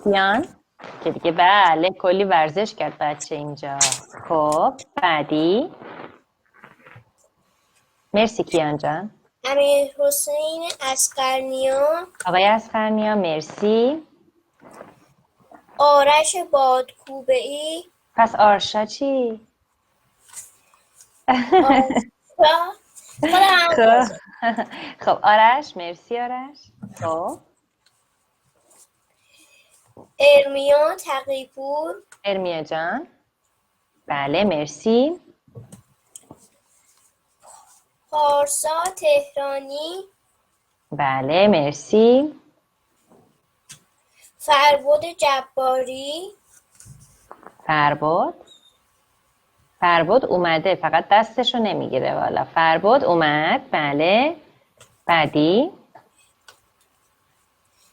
کریستیان که دیگه بله کلی ورزش کرد بچه اینجا. خب بعدی. مرسی کیان جان. امیر حسین اصغرنیا، آقای اصغرنیا مرسی. آرش بادکوبه‌ای، پس آرشا چی؟ آرشا خودم خب خب آرش مرسی آرش. خب ارمیا تقیپور، ارمیا جان بله مرسی. پارسا تهرانی، بله مرسی. فربد جباری، فربد اومده فقط دستشو نمیگیره والا. فربد اومد بله. بعدی.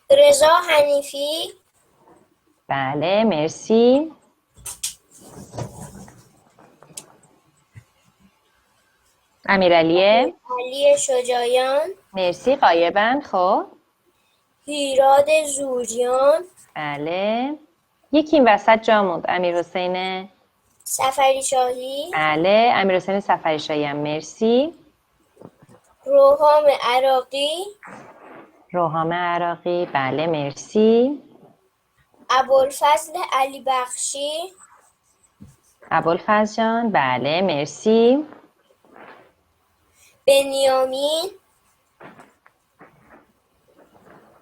رضا حنیفی، بله مرسی. امیرعلیه علی شجایان، مرسی. غایبن. خب هیراد زوریان، بله یکی این وسط جا موند. امیر حسین سفری شاهی، بله. امیر حسین سفری شاهی هم مرسی. روحام عراقی، روحام عراقی بله مرسی. ابوالفضل علی بخشی، ابوالفضل جان بله مرسی. بنیامین،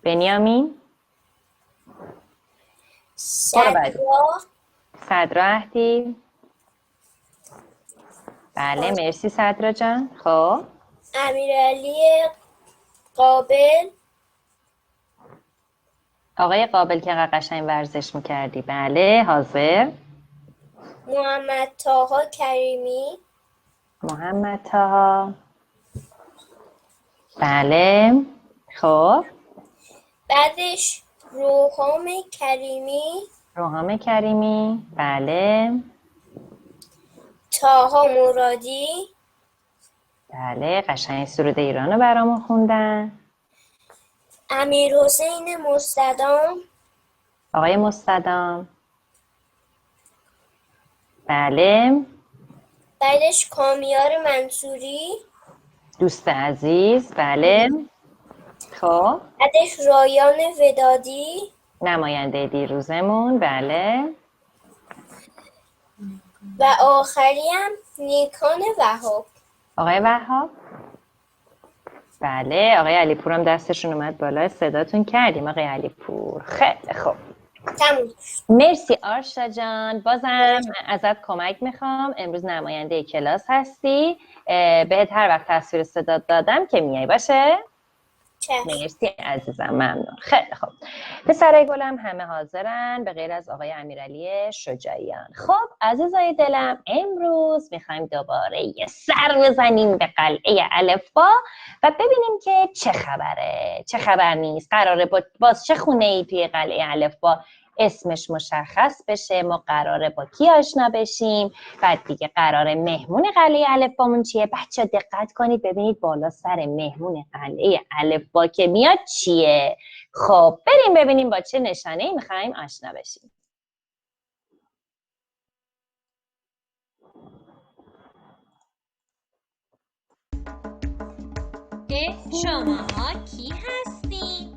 بنیامین برو بعدی. صدرا، صدرا اهدی بله مرسی صدرا جان. خب امیرعلی قابل، آقای قابل که قشنگ ورزش میکردی بله حاضر. محمد طاها کریمی، محمد طاها بله. خب بعدش روحام کریمی، روحام کریمی بله. طاها مرادی، بله قشنگ سرود ایران رو برامون خوندن. امیر حسین مستدام، آقای مستدام بله. بعدش کامیار منصوری، دوست عزیز بله. خب بعدش رایان ودادی نماینده دیروزمون بله. و آخری هم نیکان وهاب. آقای وهاب بله. آقای علیپور هم دستشون اومد بالا صداتون کردیم. آقای علیپور خیلی خوب تموم. مرسی آرشا جان. بازم ازت کمک میخوام. امروز نماینده کلاس هستی. بهت هر وقت تصویر صدات دادم که میای باشه. مرسی عزیزم ممنون. خیلی خوب پسرای گلم همه حاضرن به غیر از آقای امیرعلی شجاعیان. خب عزیزای دلم امروز میخوایم دوباره یه سر بزنیم به قلعه الفبا و ببینیم که چه خبره چه خبر نیست. قراره باز چه خونه ای توی قلعه الفبا اسمش مشخص بشه. ما قراره با کی آشنا بشیم. بعد دیگه قراره مهمون قلعه الفبامون چیه. بچه دقت کنید ببینید بالا سر مهمون قلعه الفبا که میاد چیه. خب بریم ببینیم با چه نشانه‌ای میخوایم آشنا بشیم. شماها کی هستین؟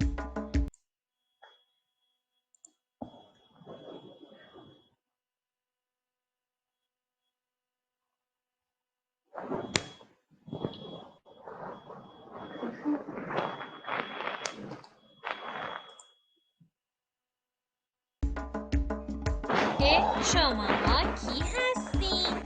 شماها کی هستین؟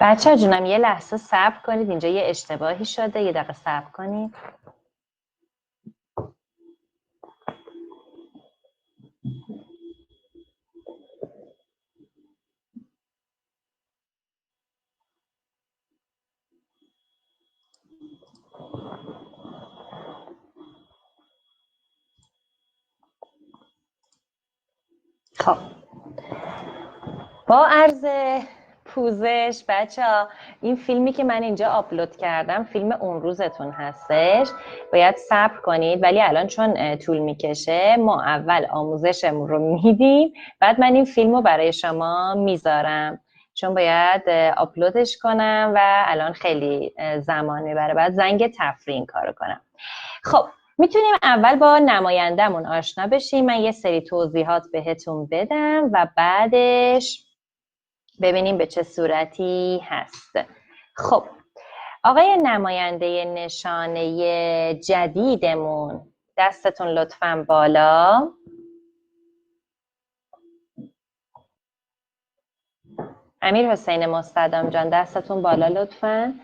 بچه ها جونم یه لحظه صبر کنید. اینجا یه اشتباهی شده. یه دقیقه صبر کنید. خب با عرض پوزش بچه‌ها، این فیلمی که من اینجا آپلود کردم فیلم اون روزتون هستش، باید صبر کنید، ولی الان چون طول میکشه ما اول آموزشمون رو میدیم، بعد من این فیلم رو برای شما میذارم چون باید آپلودش کنم و الان خیلی زمان میبره، بعد زنگ تفریح این کارو کنم. خب میتونیم اول با نمایندمون آشنا بشیم، من یه سری توضیحات بهتون بدم و بعدش ببینیم به چه صورتی هست. خب آقای نماینده نشانه جدیدمون، دستتون لطفاً بالا. امیر حسین مستدام جان دستتون بالا لطفاً.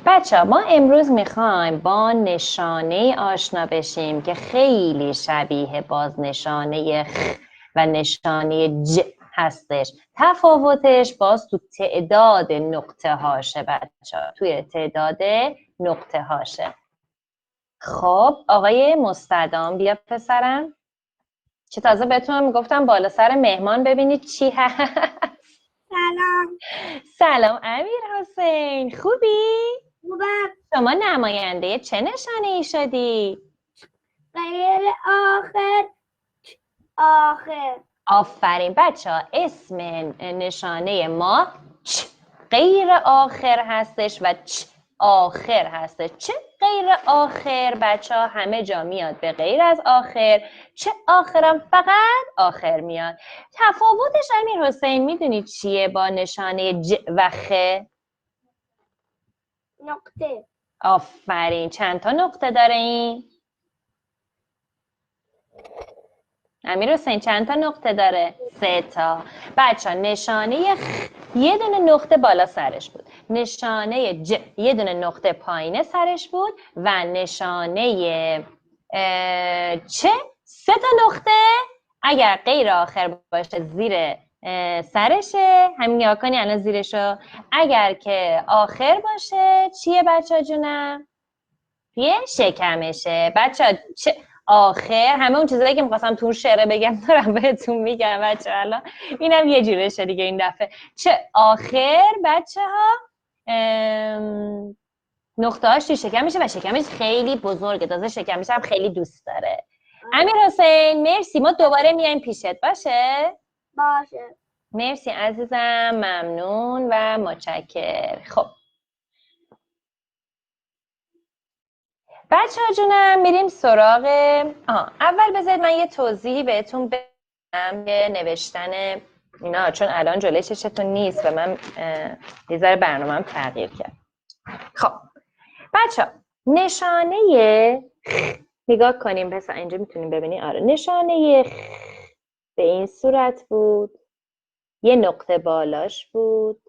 بچه ها ما امروز میخوایم با نشانه آشنا بشیم که خیلی شبیه باز نشانه خ و نشانه ج هستش. تفاوتش باز تو تعداد نقطه هاشه بچه ها، توی تعداد نقطه هاشه. خب آقای مستدام بیا پسرم، چه تازه بهتون میگفتم بالا سر مهمان ببینید چی هست. سلام. سلام امیر حسین، خوبی؟ خوبم. شما نماینده چه نشانه ای شدی؟ غیر آخر. آفرین بچه ها، اسم نشانه ما چ غیر آخر هستش و چ آخر هستش. چه غیر آخر بچه ها همه جا میاد به غیر از آخر، چه آخرم فقط آخر میاد. تفاوتش امیر حسین میدونی چیه با نشانه ج و خ؟ نقطه. آفرین، چند تا نقطه داره این؟ امیر حسین چند تا نقطه داره؟ 3 تا. بچه نشانه خ یه دونه نقطه بالا سرش بود، نشانه ج یه دونه نقطه پایین سرش بود و نشانه چه 3 تا نقطه اگر غیر آخر باشه زیر سرشه، همین نگاه کنی الان زیرشو، اگر که آخر باشه چیه بچه جونم؟ یه شکمشه. بچه آخر همه اون چیزایی که می‌خواستم تو شعره بگم دارم بهتون میگم بچه، الان اینم یه جورشه دیگه این دفعه. چه آخر بچه ها نقطه هاش تو شکم میشه و شکمش خیلی بزرگه، تازه شکمش هم خیلی دوست داره. امیر حسین مرسی، ما دوباره میایم پیشت باشه؟ باشه. مرسی عزیزم، ممنون و متشکر. خب بچه ها جونم میریم سراغ اول بذارید من یه توضیحی بهتون بدم یه نوشتن اینا، چون الان جلوی چشتون نیست و من یه ذره برنامه‌ام تغییر کرد. خب بچه ها نشانه نگاه کنیم، پس اینجا میتونیم ببینیم. آره نشانه به این صورت بود، یه نقطه بالاش بود،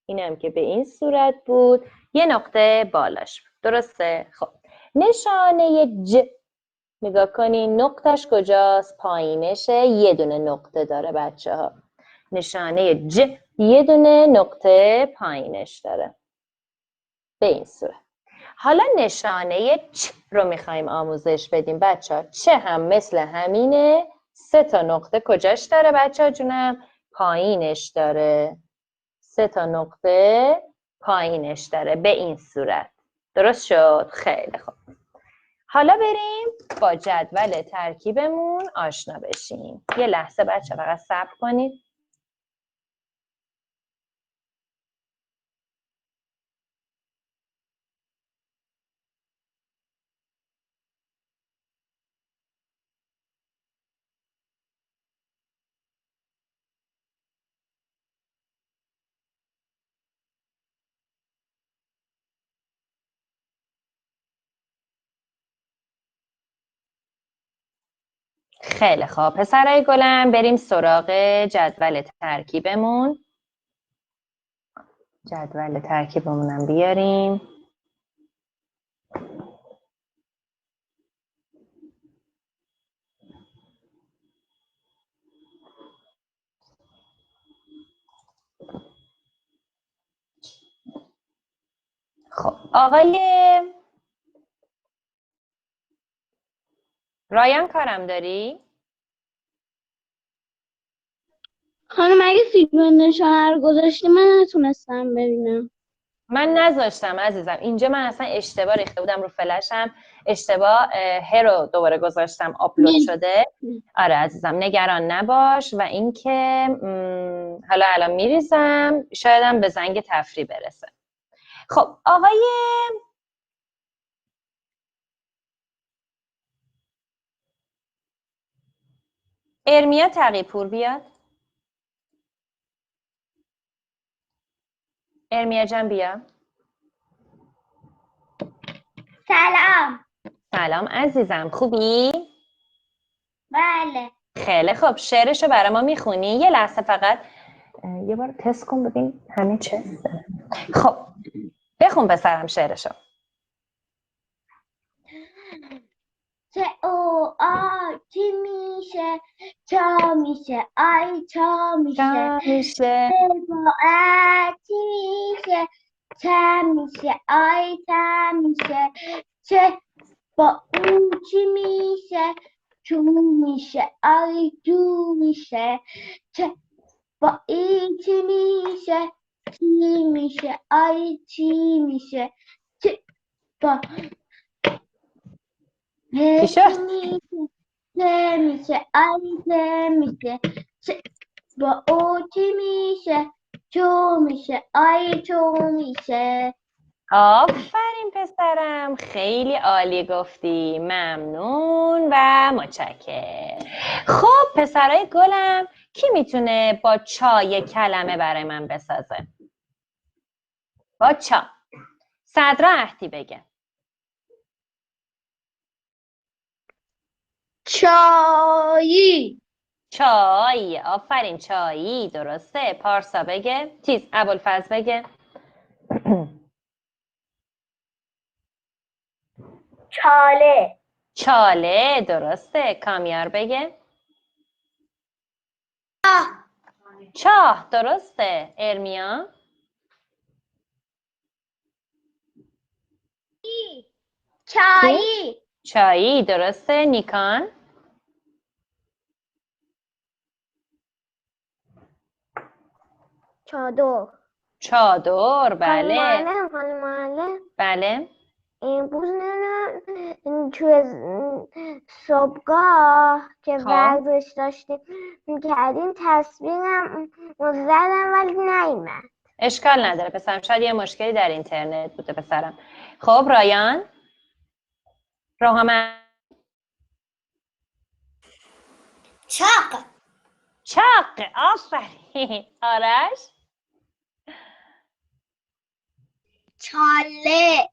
اینم که به این صورت بود، یه نقطه بالاش بود. درسته؟ خب نشانه ج نگاه کنین نقطهش کجاست؟ پایینشه، یه دونه نقطه داره بچه ها. نشانه ج یه دونه نقطه پایینش داره به این صورت. حالا نشانه چ رو میخوایم آموزش بدیم بچه ها. چه هم مثل همینه، 3 تا نقطه کجاش داره بچه ها جونم؟ پایینش داره. 3 تا نقطه پایینش داره به این صورت. درست شد؟ خیلی خوب. حالا بریم با جدول ترکیبمون آشنا بشیم. یه لحظه بچه فقط صبر کنید. خیلی خوب پسرای گلم، بریم سراغ جدول ترکیبمون. جدول ترکیبمونم بیاریم. خب آقای رایان کارم داری؟ خانم اگه فیلم نشانه رو گذاشتی من نتونستم ببینم. من نذاشتم عزیزم، اینجا من اصلا اشتباه ریخته بودم رو فلشم، اشتباه رو دوباره گذاشتم آپلود شده. آره عزیزم نگران نباش. و اینکه حالا الان میریزم، شایدم به زنگ تفریح برسه. خب آقای ارمیا تقی‌پور بیاد. ارمیا جان بیا. سلام. سلام عزیزم، خوبی؟ بله. خیلی خب، شعرشو برای ما میخونی؟ یه لحظه فقط یه بار تست کن ببین همه چه. خب بخون پسرم شعرشو. چه او چی میشه، چا میشه، آی چا میشه، میشه چی میشه، چه میشه، آی چه میشه، چه با او چی میشه، چو میشه، آی جو میشه، چه با این چی میشه، چی میشه، آی چی میشه، چه با چی چی شد؟ میشه، چه میشه، آی چه میشه، چه با او چی میشه، چو میشه، آی چو میشه. آفرین پسرم، خیلی عالی گفتی، ممنون و متشکرم. خب پسرای گلم، کی میتونه با چا یک کلمه برای من بسازه؟ با چا. صدرا اهدی بگه. چایی. چای. آفرین، چایی درسته. پارسا بگه. ابوالفضل بگه. چاله. چاله درسته. کامیار بگه. چاه درسته. ارمیا. چایی. چایی درسته. نیکان. چادر. چادر بله. خانم معلم بله امروز توی صبحگاه که خب. ورزش داشتیم میکردیم تصویرم زدم ولی نیومد. اشکال نداره پسرم، شاید یه مشکلی در اینترنت بوده پسرم. خب رایان. روحامه. چاق. چاق. آفرین. آرش. چاله.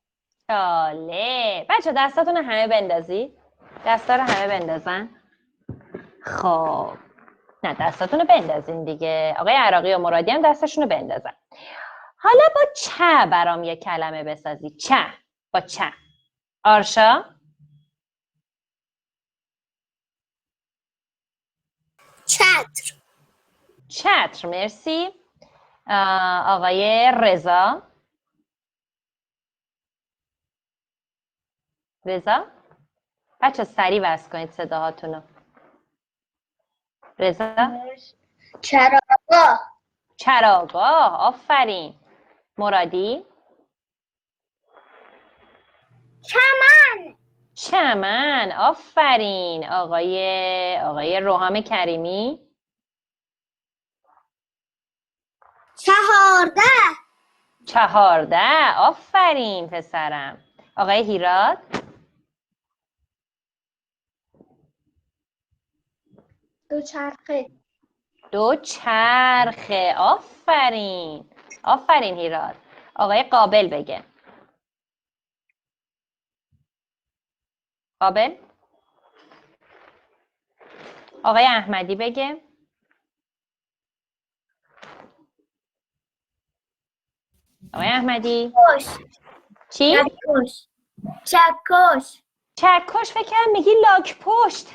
چاله. بچه دستاتون همه بندازی. دستا رو همه بندازن. خب نه دستاتون رو بندازین دیگه. آقای عراقی و مرادی هم دستشون رو بندازن. حالا با چه برام یه کلمه بسازی. چه. با چه. آرشا. چتر. چتر مرسی. آقای رضا. رضا بچه سریع وصل کنید صداهاتونو. رضا. چراگاه. چراگاه آفرین. مرادی. چمن. چمن آفرین. آقای روحام کریمی. چهارده آفرین پسرم. آقای هیراد. دوچرخه. دوچرخه آفرین. آفرین هیراد. آقای قابل بگه. قابل. آقای احمدی بگه. آقای احمدی. چی؟ چکش. چکش. فکر کردم میگی لاک پشت.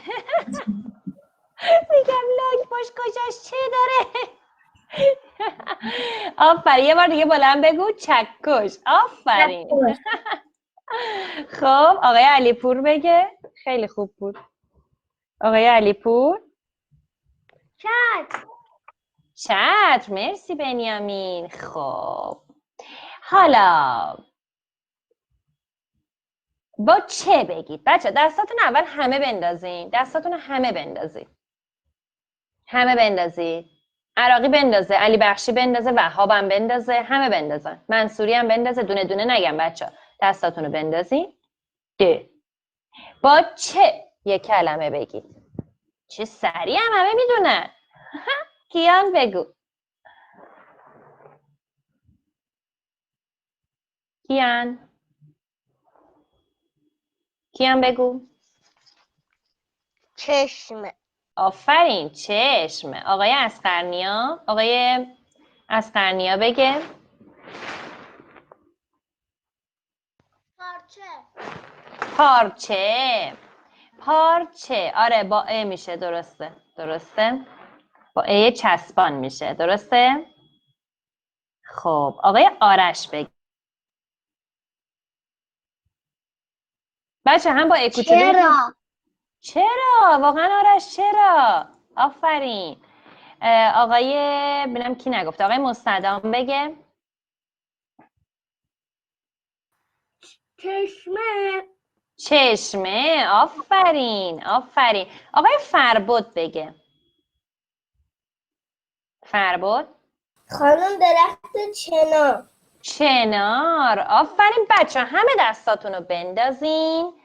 میگم لاک پشت کجاش چه داره. آفرین. یه بار دیگه بلند بگو چکش. آفرین. خب آقای علیپور بگه. خیلی خوب بود. آقای علیپور. چتر. چتر. مرسی بنیامین. خب حالا با چه بگید بچه؟ دستاتون اول همه بندازین. دستاتون همه بندازید. همه بندازید. عراقی بندازه، علی بخشی بندازه، وهابم بندازه، همه بندازن. منصوری هم بندازه. دونه دونه نگم بچه. دستاتون رو بندازین. با چه یک کلمه بگید؟ چه سریع هم همه میدونن. کیان بگو. کیان بگو. چشم. آفرین، چشم. آقای اسقرنیا بگه. پارچه. آره با ا میشه. درسته. با ا چسبان میشه. درسته. خب آقای آرش بگه. بچه هم با ا کوچولو. چرا؟ واقعا آرش چرا؟ آفرین. آقای ببینم کی نگفته. آقای مستدام بگه. چشمه. آفرین. آقای فربد بگه. فربد. خانم درخت چنار. آفرین بچه، همه دستاتون رو بندازین.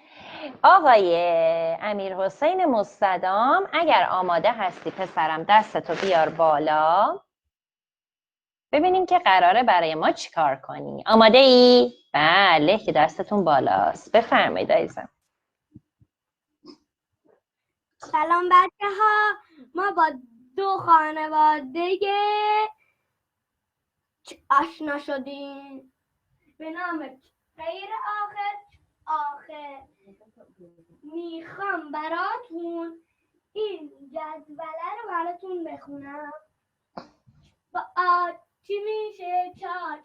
آقای امیر حسین مستدام اگر آماده هستی پسرم دستتو بیار بالا ببینیم که قراره برای ما چیکار کنی. آماده ای؟ بله که دستتون بالاست. بفرمایید عزیزم. سلام بچه ها، ما با دو خانواده آشنا شدیم به نام غیر آخر. میخوام براتون این جدوله رو براتون بخونم. با چی میشه؟ چار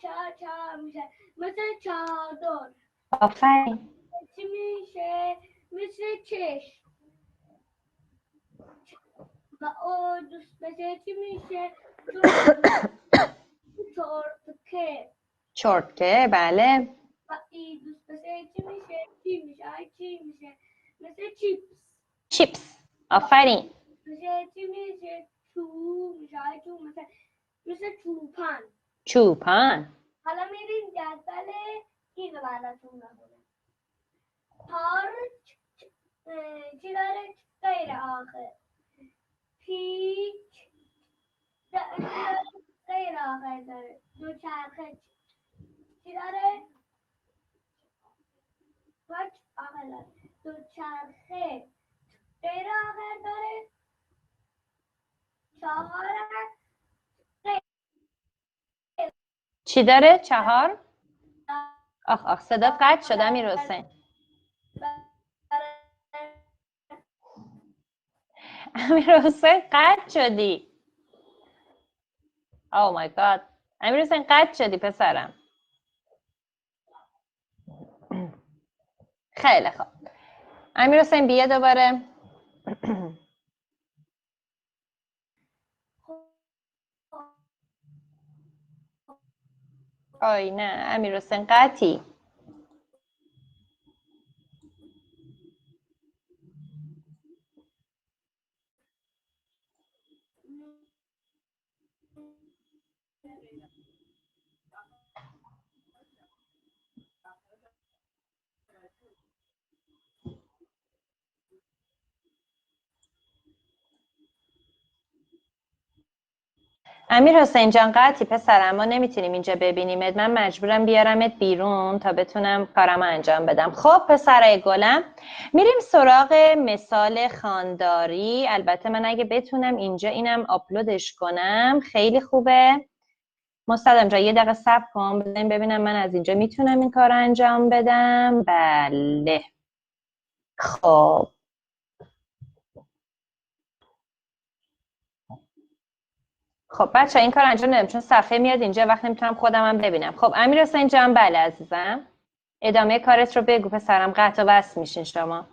میشه مثل چادر. آفرین. چی میشه؟ مثل چشم. و او دوست بشه چی میشه؟ چرتکه. بله. و ای دوست بشه چی میشه؟ چی میشه؟ مثل چیپس. آفرین. چی میشه؟ مثل چوپان. حالا میریم جدول این رو براتون بخونم. پارچ چی داره؟ غیر آخر. پیچ غیر آخر داره. دوچرخه چی داره؟ پارچ آخر داره. دوچرخه غیر آخر داره. چهار چی داره؟ 4. آخ صدات قطع شد امیر حسین. امیر حسین قطع شدی. او مای گاد. امیر حسین قطع شدی پسرم. خیلی خوب. امیر حسین بیا دوباره. آی نه امیر حسین قطعی. امیر حسین جان قطعی پسرم، ما نمیتونیم اینجا ببینیمت. من مجبورم بیارمت بیرون تا بتونم کارمو انجام بدم. خب پسرای گلم، میریم سراغ مثال خوانداری. البته من اگه بتونم اینجا اینم آپلودش کنم خیلی خوبه. مستدام جان یه دقیقه صبر کن ببینم من از اینجا میتونم این کار انجام بدم. بله. خب بچه این کار انجام ندیم چون صفحه میاد اینجا وقت نمیتونم خودم هم ببینم. خب امیر حسین جان بله عزیزم، ادامه کارت رو بگو پسرم. قطع و وصل میشین شما.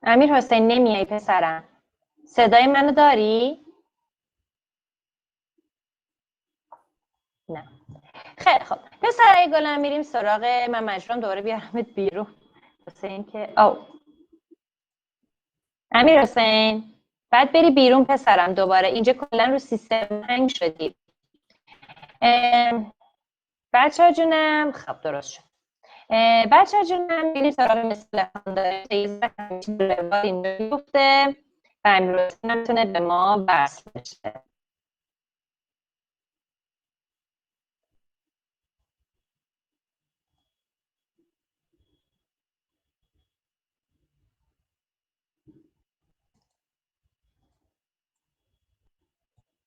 امیر حسین نمیای پسرم؟ صدای منو داری؟ نه. خیلی خب پسرای گلم میریم سراغ، من مجبورم دوباره بیارمت بیرون واسه اینکه امیر حسین بعد بری بیرون پسرم دوباره، اینجا کلا رو سیستم هنگ شدی. بچه ها جونم، خب درست شد. بچه ها جونم بریم سراغ مثل خانده تیزه همیشه روال اینجا بیفته و امیر حسین نتونه به ما وصل بشه.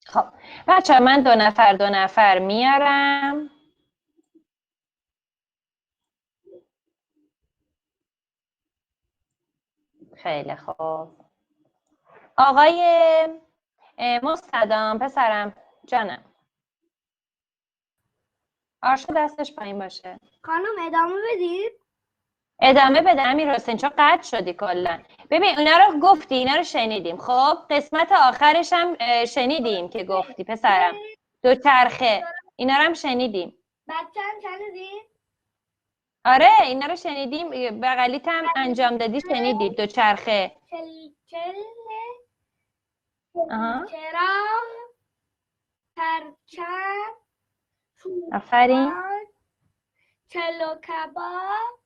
خب بچه ها من دو نفر میارم. خیلی خوب. آقای مستدام پسرم جانم، آرشو دستش پایین باشه. خانم ادامه بدید. ادامه بده امیر حسین، چون قطع شدی کلا. ببین اینا رو گفتی، اینا رو شنیدیم. خب قسمت آخرش هم شنیدیم که گفتی پسرم، دو چرخه، اینا رو هم شنیدیم. بچه هم شنیدید؟ آره اینا رو شنیدیم، بغلیت هم انجام دادی شنیدید، دو چرخه. چراغ، پرچم، آفرین. چلو کباب،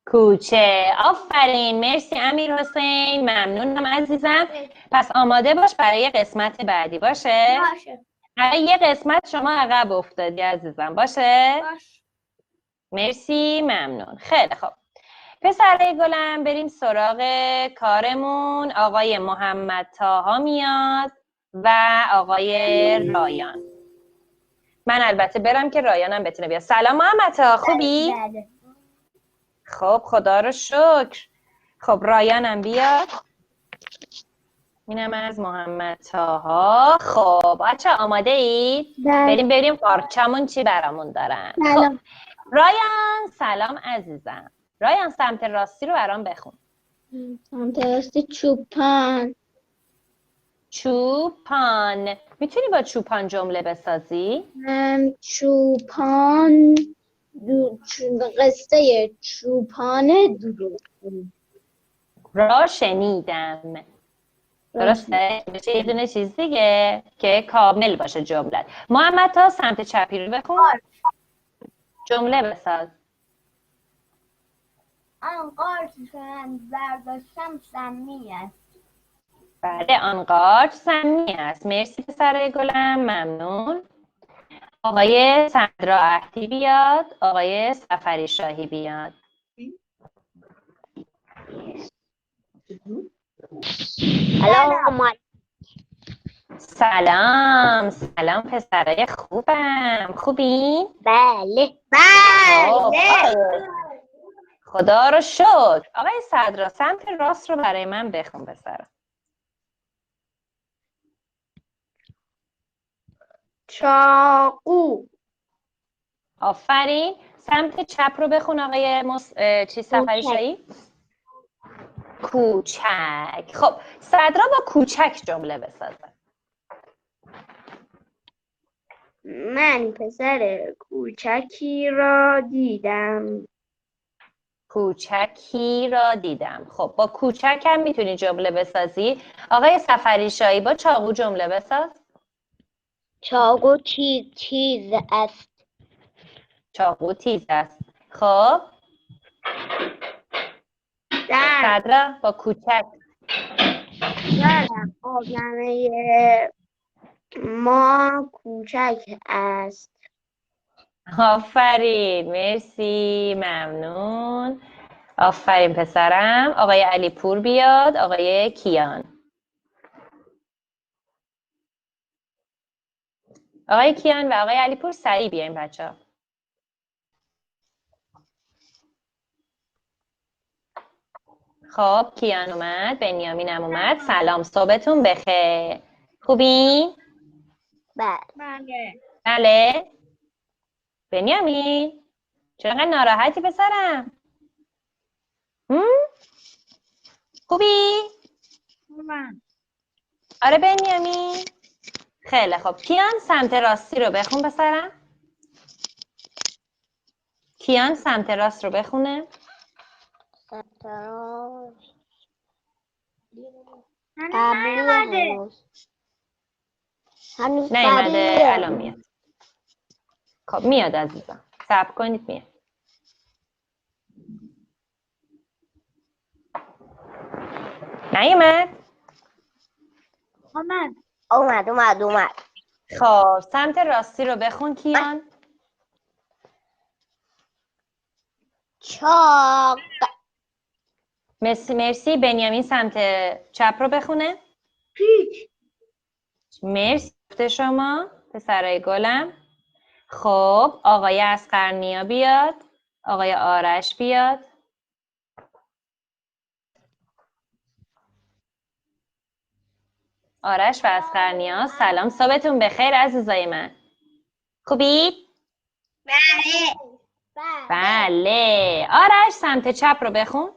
کوچه. آفرین، مرسی امیر حسین، ممنونم عزیزم. پس آماده باش برای قسمت بعدی. باشه؟ برای یه قسمت شما عقب افتادی عزیزم. باشه؟ مرسی، ممنون. خیلی خوب پسرای گلم بریم سراغ کارمون. آقای محمد طاها میاد و آقای رایان. من البته برم که رایانم بتونه بیاد. سلام محمد طاها، خوبی؟ خب خدا رو شکر. خب رایانم بیاد. اینم از محمد طاها. خب بچه آماده اید؟ بریم قارچمون چی برامون دارن. خب رایان سلام عزیزم. رایان سمت راستی رو برام بخون. سمت راستی چوپان. چوپان. میتونی با چوپان جمله بسازی؟ چوپان قصه چوپان دروغ را شنیدم. درسته؟ میشه یه دونه چیز دیگه که کامل باشه جملت. محمد تا سمت چپی رو بخون. جمله بساز. آن قارچ برداشتم سمی است. بله آن قارچ سمی است. مرسی پسرای گلم، ممنون. آقای صدرا عهدی بیاد، آقای سفری شاهی بیاد. سلام سلام پسرای خوبم. خوبی؟ بله. خدا رو شکر. آقای صدرا سمت راست رو برای من بخون پسرم. چاقو. آفرین. سمت چپ رو بخون آقای سفری شاهی. کوچک. خب صدرا با کوچک جمله بسازه. من پسر کوچکی را دیدم. کوچکی را دیدم. خب با کوچک هم میتونی جمله بسازی. آقای سفری شاهی با چاقو جمله بساز. چاقو تیز است. چاقو تیز است. خب صدرا با کوچک. آدمه ما کوچک است. آفرین، مرسی، ممنون. آفرین پسرم. آقای علی پور بیاد، آقای کیان. آقای کیان و آقای علی پور سریع بیاین بچه‌ها. خب کیان اومد، بنیامینم اومد. سلام، صبحتون بخیر. خوبی؟ بله. بله. بنیامین چرا انقدر ناراحتی پسرم؟ خوبی؟ آره بنیامین؟ خیلی خوب. کیان سمت راستی رو بخون پسرم. کیان سمت راست رو بخونه. هنوز نیومده قبلیه. الان میاد. خب میاد عزیزم. صبر کنید میاد. نیومد؟ اومد. خب سمت راستی رو بخون کیان. چاق. مرسی. بنیامین سمت چپ رو بخونه. پیچ. مرسی گفته شما پسرای گلم. خب آقای اصغرنیا بیاد. آقای آرش بیاد. آرش و اصغرنیا سلام، صبحتون بخیر عزیزای من. خوبید؟ بله. آرش سمت چپ رو بخون.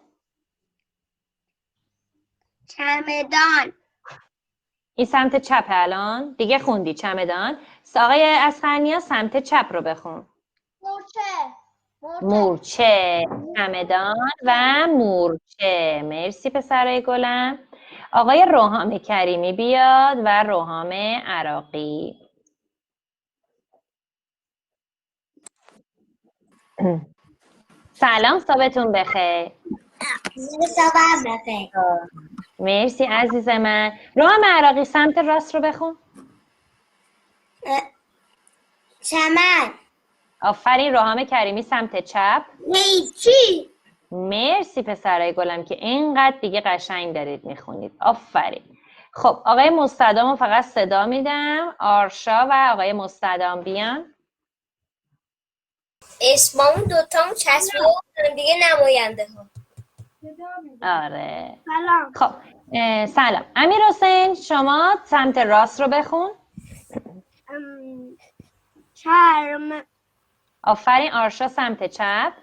چمدان. این سمت چپ الان دیگه خوندی چمدان. آقای اصغرنیا سمت چپ رو بخون. مورچه، چمدان و مورچه. مرسی پسرای گلم. آقای روحام کریمی بیاد و روحام عراقی. سلام، صبحتون بخیر. مرسی عزیز من. روحام عراقی سمت راست رو بخون. چمن. آفرین. روحام کریمی سمت چپ. لیچی. مرسی پسرای گلم که اینقدر دیگه قشنگ دارید میخونید. آفرین. خب آقای مستدامو فقط صدا میدم. آرشا و آقای مستدام بیان. اسممون دوتامون چسبیده بودن دیگه نماینده ها. آره. سلام. خب سلام. امیر حسین شما سمت راست رو بخون. چرم. آفرین. آرشا سمت چپ.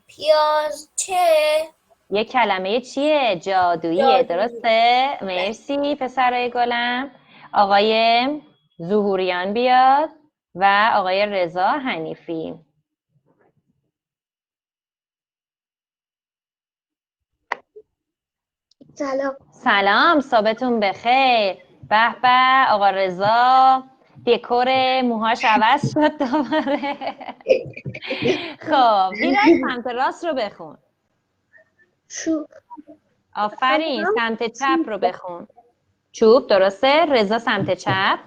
پیازچه. یه کلمه چیه؟ جادوییه. درسته؟ مرسی پسرای گلم. آقای ظهوریان بیاد و آقای رضا حنیفی. سلام، صبحتون بخیر. به به آقا رضا دکور موهاش عوض شد دوباره. خب هیرک سمت راست رو بخون. آفرین. سمت چپ رو بخون. چوب. درسته. رضا سمت چپ.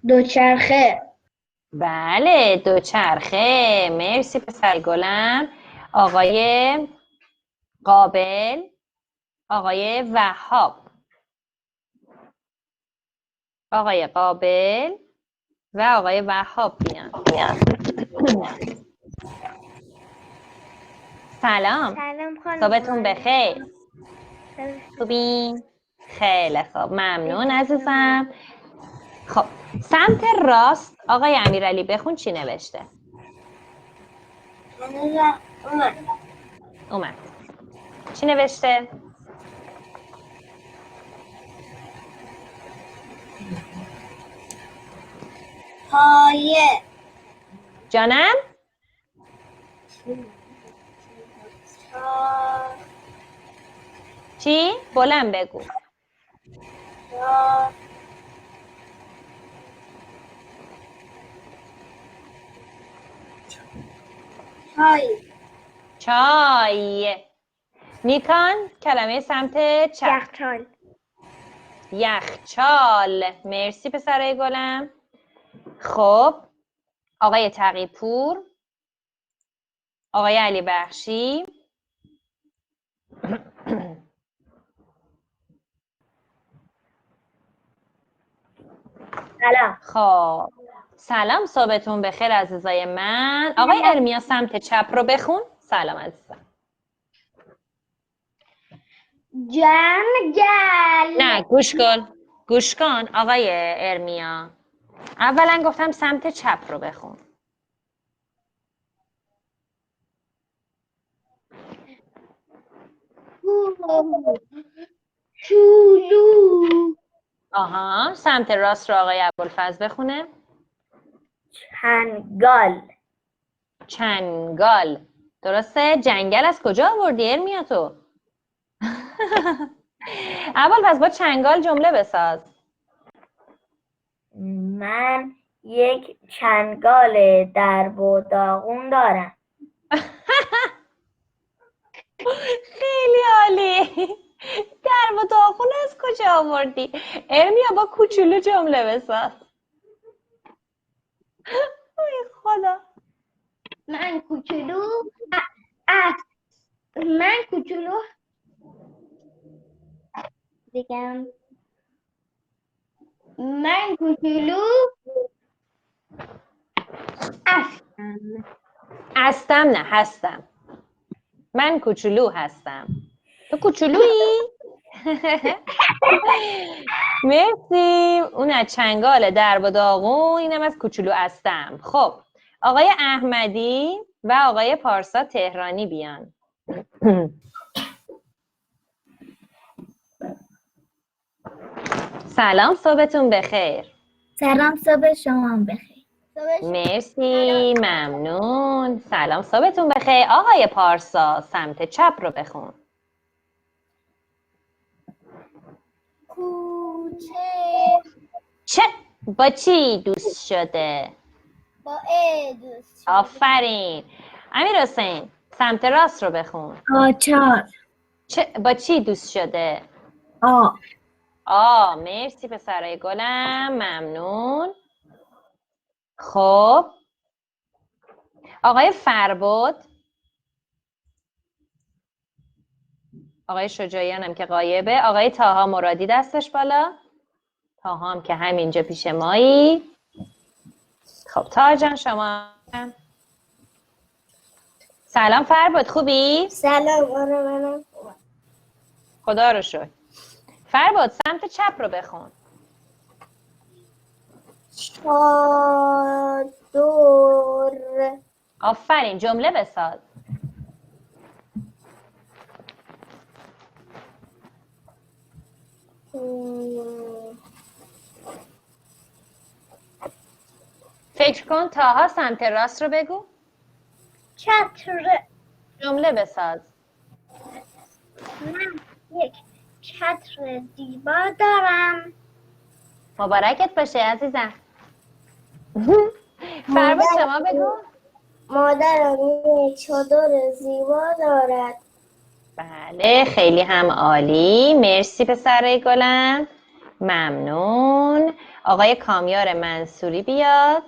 دوچرخه. بله دوچرخه. مرسی پسر گلم. آقای قابل، آقای وهاب. آقای قابل و آقای وهاب بیان. سلام، صبحتون بخیر. خوبین؟ خیلی خوب، ممنون عزیزم. خب سمت راست آقای امیرعلی بخون چی نوشته. اومد. چی نوشته؟ پایه. جانم؟ چی؟ بلند بگو. چای. نیکان کلمه سمت چپ. یخچال. یخچال. مرسی پسرای گلم. خب آقای تقی‌پور، آقای علی بخشی، سلام. خب سلام، صبحتون بخیر عزیزای من. آقای ارمیا سمت چپ رو بخون. سلام عزیزم. جنگل. نه گوش کن آقای ارمیا. اولا گفتم سمت چپ رو بخون. کوچولو آها، سمت راست رو آقای ابوالفضل بخونه. چنگال چنگال. درسته؟ جنگل از کجا آوردی ارمیا تو؟ ابوالفضل با چنگال جمله بساز. من یک چنگال درب و داغون دارم. خیلی عالی. درب و داغون از کجا آوردی؟ ارمیا با کوچولو جمله بساز. ای خدا. من کوچولو بگم من کوچولو هستم نه هستم. من کوچولو هستم. تو کوچولویی؟ مرسی. اون از چنگال درب و داغون، اینم از کوچولو هستم. خب آقای احمدی و آقای پارسا تهرانی بیان. سلام، صبحتون بخیر. سلام، صبح شما بخیر. مرسی، ممنون. سلام، صبحتون بخیر. آقای پارسا سمت چپ رو بخون. کوچه چه با چی دوست شده؟ با ا دوست شده. آفرین. امیر حسین سمت راست رو بخون. آچار با چی دوست شده؟ مرسی پسرای گلم، ممنون. خب آقای فربد، آقای شجاعیان هم که غایبه، آقای طاها مرادی دستش بالا. طاها هم که همینجا پیش مایی. خب طاها جان شما. سلام فربد، خوبی؟ سلام. منم خدا رو شکر. فربد سمت چپ رو بخون. چادر آفرین، جمله بساز. فکر کن. طاها سمت راست رو بگو. چتر. جمله بساز. من یک چتر زیبا دارم. مبارکت باشه عزیزم. فرباد شما بگو. مادرم یک چادر زیبا دارد. بله، خیلی هم عالی. مرسی پسرای گلم، ممنون. آقای کامیار منصوری بیاد.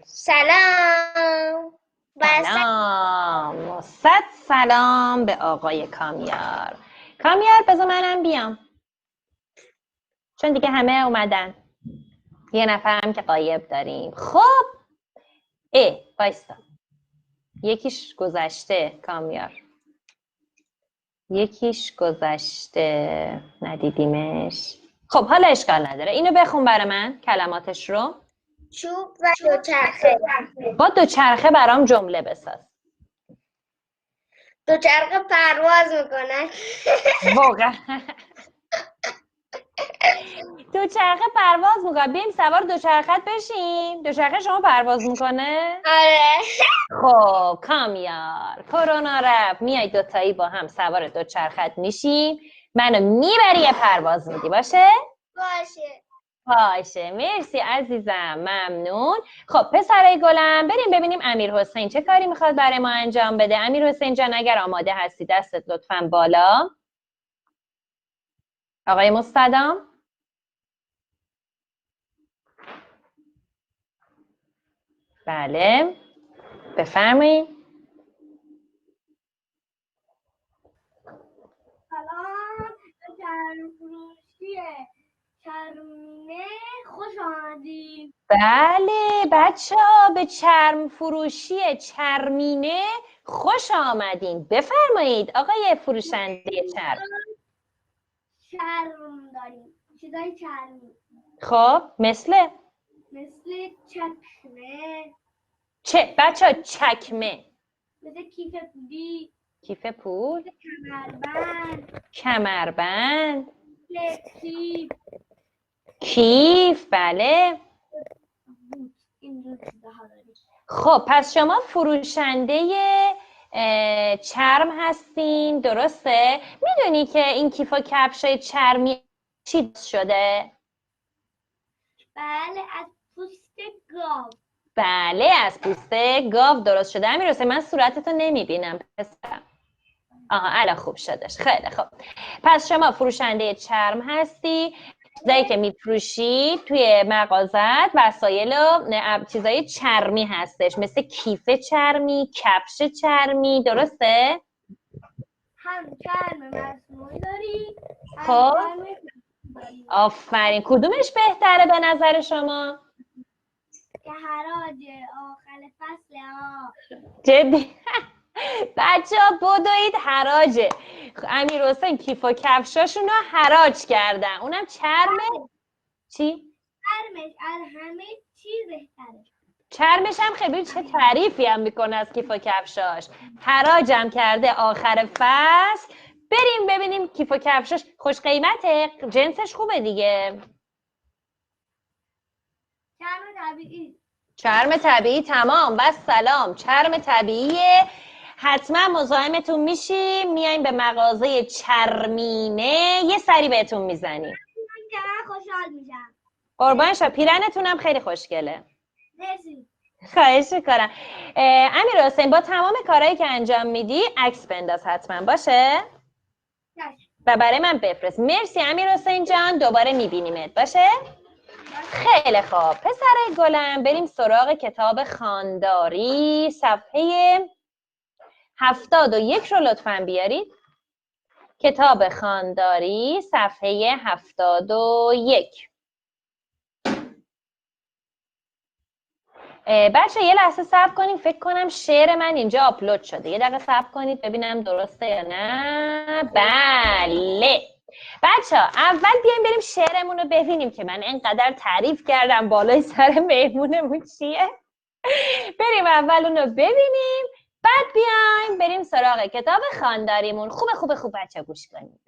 سلام. سلام. صد سلام به آقای کامیار. کامیار بذار منم بیام، چون دیگه همه اومدن. یه نفرم که غایب داریم. خب بایستا. یکیش گذشته کامیار. یکیش گذشته ندیدیمش. خب حالا اشکال نداره. اینو بخون برای من کلماتش رو. چوب و دوچرخه. با دوچرخه برام جمله بساز. دوچرخه پرواز میکنه. واقعا دوچرخه پرواز میکنه. بریم سوار دوچرخت بشیم. دوچرخه شما پرواز میکنه؟ آره. خب کامیار، کرونا رفت، میای دوتایی با هم سوار دوچرخت میشیم، منو میبری یه پرواز میدی. باشه؟ باشه. مرسی عزیزم، ممنون. خب پسرای گلم، بریم ببینیم امیر حسین چه کاری میخواد برای ما انجام بده. امیر حسین جان اگر آماده هستی دستت لطفاً بالا. آقای مستدام. بله بفرمایید. سلام. چرمینه خوش آمدید. بله بچه ها، به چرم فروشی چرمینه خوش آمدین. بفرمایید آقای فروشنده چرم. چرم داریم. چیزای چرمی. خب مثل چکمه. چه بچه ها؟ چکمه. مثل کیف پودی. کیف پول، کمربند، کمربند، کیف. کیف. بله. این دو چیزها داریم. خب پس شما فروشنده چرم هستین، درسته؟ میدونی که این کیف و کفشای چرمی چی شده؟ بله، از پوست گاو. بله، از پوست گاو درست شده. امیرحسین من صورتتو نمیبینم پسرم. آها الان خوب شدش. خیلی خوب. پس شما فروشنده چرم هستی، چیزایی که میفروشی توی مغازت وسایل و چیزای چرمی هستش، مثل کیف چرمی، کفش چرمی، درسته؟ هم چرم مصنوعی داری، هم خب چرم داری. آفرین. کدومش بهتره به نظر شما؟ که حراج آخر فصل ها. جدی؟ بچه ها بدوید حراجه. امیرحسین کیف و کفشاشون رو حراج کردن، اونم چرمه. چی؟ چرمش از همه چیز بهتره. چرمش هم خیلی چه تعریفی هم میکنه از کیف و کفشاش. حراجم کرده آخر فصل. بریم ببینیم کیف و کفشاش خوش قیمته، جنسش خوبه دیگه. چرم طبیعی. چرم طبیعی، تمام و سلام. چرم طبیعیه. حتما مزاحمتون میشیم، میایم به مغازه چرمینه یه سری بهتون میزنیم. که من خوشحال میشم. قربان شم. پیرنتونم خیلی خوشگله. مرسی. خواهش میکنم. امیرحسین با تمام کارهایی که انجام میدی عکس بنداز حتما، باشه؟ و برای من بفرست. مرسی امیرحسین جان، دوباره میبینیمت، باشه؟ خیلی خوب پسر گلم، بریم سراغ کتاب خوانداری. صفحه 71 رو لطفاً بیارید. کتاب خوانداری صفحه 71. بچه یه لحظه صبر کنیم، فکر کنم شعر من اینجا آپلود شده. یه دقیقه صبر کنید ببینم درسته یا نه. بله بچه اول بیایم بریم شعرمون رو ببینیم که من اینقدر تعریف کردم بالای سر مهمونمون چیه. بریم اول اون رو ببینیم، بعد بیایم بریم سراغ کتاب خوانداریمون. خوب بچه گوش کنید.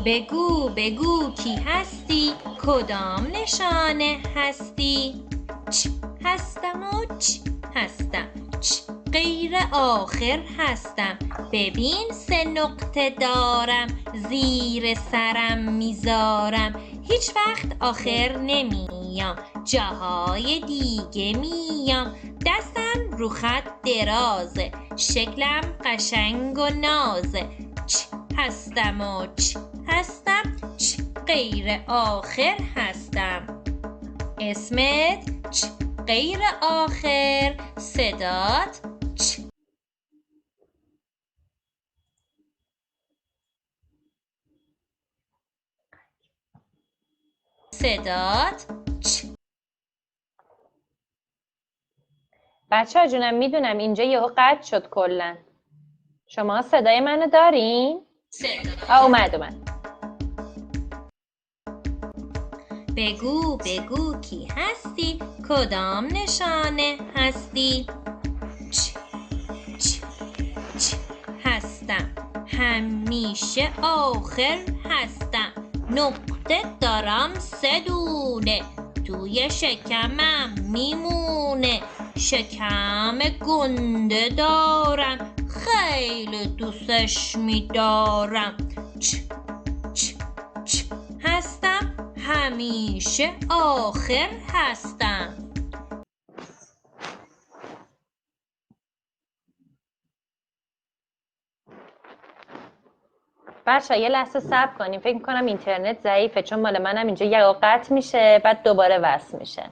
بگو بگو کی هستی، کدام نشانه هستی؟ چ هستم و چ هستم، چ غیر آخر هستم. ببین 3 نقطه دارم، زیر سرم میذارم. هیچ وقت آخر نمیام، جاهای دیگه میام. دستم رو خط درازه، شکلم قشنگ و نازه. چ هستم و چ هستم، چ غیر آخر هستم. اسمت چ غیر آخر، صدات چ. صدات چ. بچه ها جونم میدونم اینجا یهو قطع شد کلا. شما صدای منو دارین؟ اومد. بگو بگو کی هستی، کدام نشانه هستی؟ چ چ چ هستم، همیشه آخر هستم. نقطه دارم 3 دونه، توی شکمم میمونه. شکم گنده دارم، خیلی دوستش میدارم. چ چ چ هستم، همیشه آخر هستم. بچه یه لحظه صبر کنیم، فکر میکنم اینترنت ضعیفه، چون مال منم اینجا یهو قطع میشه بعد دوباره وصل میشه.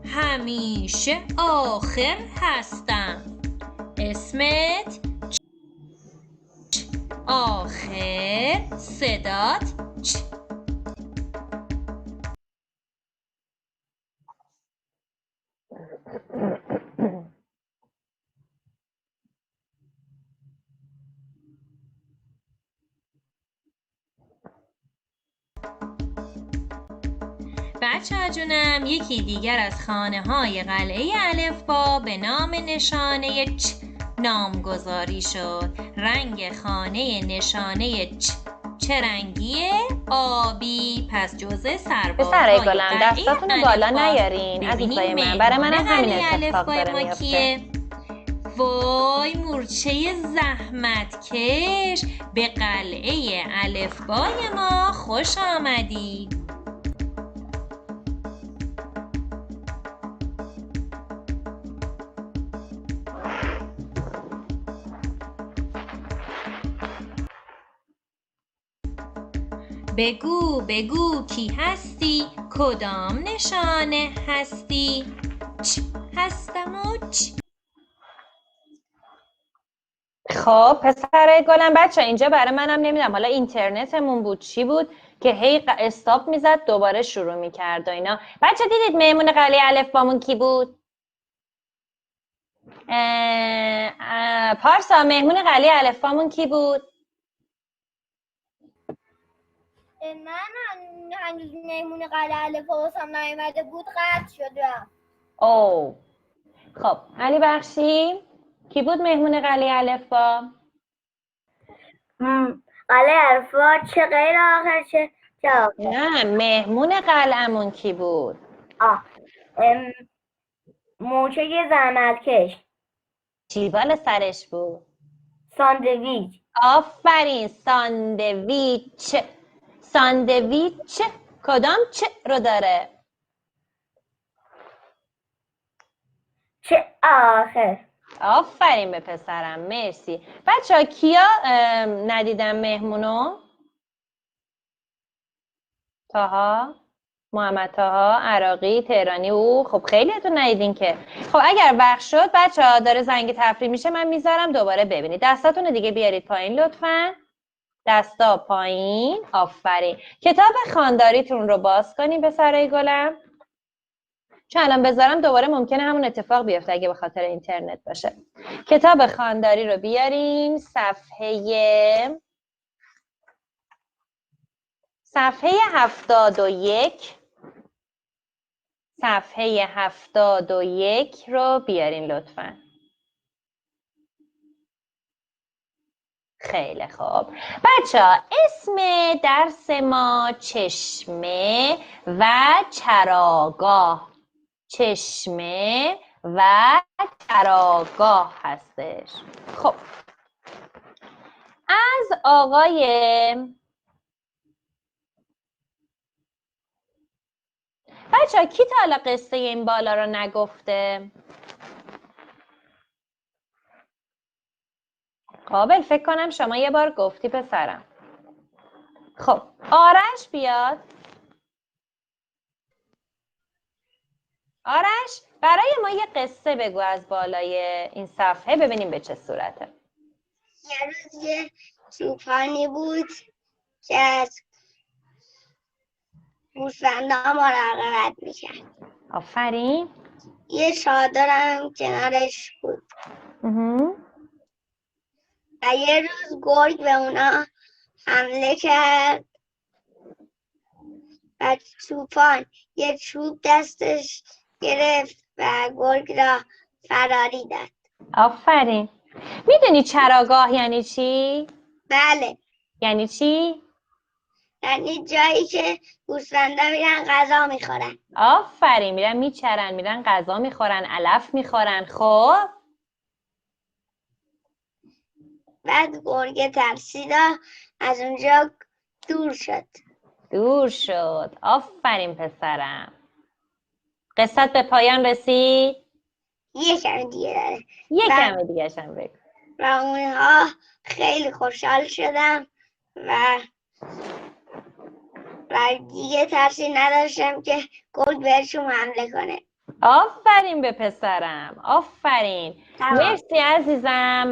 همیشه آخر هستم. اسمت چ آخر، صدات چ. بچه ها جونم یکی دیگر از خانه های قلعه الفبا به نام نشانه چ نامگذاری شد. رنگ خانه نشانه چه رنگیه؟ آبی. پس جزء سربازهای پسرای گلم دستاتون بالا نیارین عزیزای من، برای منم همین اتفاق داره میفته. وای مورچه زحمتکش، به قلعه الفبای ما خوش آمدید. بگو بگو کی هستی؟ کدام نشانه هستی؟ چ هستم و چ. خب پسرای گلم بچه اینجا برای منم نمیدونم حالا اینترنتمون بود چی بود که هی استاپ میزد دوباره شروع میکرد و اینا. بچه دیدید مهمون قلعه الفبامون کی بود؟ پارسا مهمون قلعه الفبامون کی بود؟ من هنوز مهمون قلعه الفبا واسم نیومده بود قطع شدم. او خب علی بخشی کی بود مهمون قلعه الفبا؟ قلعه الفبا چه غیر آخر چه جواب؟ نه مهمون قلعه‌مون کی بود؟ موچه زحمتکش. چی بالا سرش بود؟ ساندویچ. آفرین ساندویچ. ساندویچ کدام چه رو داره؟ چه آخر. آفرین به پسرم مرسی. بچه ها کیا ندیدن مهمونو؟ تاها؟ محمد تاها، عراقی، تهرانی او خب خیلیتون ندیدین که. خب اگر وقت شد بچه ها داره زنگ تفریح میشه من میذارم دوباره ببینید. دستاتون دیگه بیارید پایین لطفاً. دستا پایین. آفرین. کتاب خوانداریتون رو باز کنین پسرای گلم. چون الان بذارم دوباره ممکنه همون اتفاق بیفته اگه به خاطر اینترنت باشه. کتاب خوانداری رو بیارین صفحه 71. صفحه 71 رو بیارین لطفاً. خیلی خوب بچه ها اسم درس ما چشمه و چراگاه. چشمه و چراگاه هستش. خب از آقای بچه ها کی تا حالا قصه این بالا رو نگفته؟ قابل فکر کنم شما یه بار گفتی پسرم. خب آرش بیاد. آرش برای ما یه قصه بگو از بالای این صفحه ببینیم به چه صورته. یه روز یه طوفانی بود که از گوسفندها مراقبت میکرد. آفرین. یه چادرم کنارش بود. و یه روز گرگ به اونا حمله کرد و طوفان یه چوب دستش گرفت و گرگ را فراری داد. آفرین. میدونی چراگاه یعنی چی؟ بله. یعنی چی؟ یعنی جایی که گوسفندا میرن غذا میخورن. آفرین میرن میچرن میرن غذا میخورن علف میخورن. خب بعد گرگ ترسیدا از اونجا دور شد. دور شد. آفرین پسرم. قصت به پایان رسید؟ یه کمی دیگه داره. یه کمی دیگه شم بگو. و اونها خیلی خوشحال شدم و دیگه ترسی نداشتم که گرگ بهشون حمله کنه. آفرین به پسرم. آفرین. مرسی عزیزم.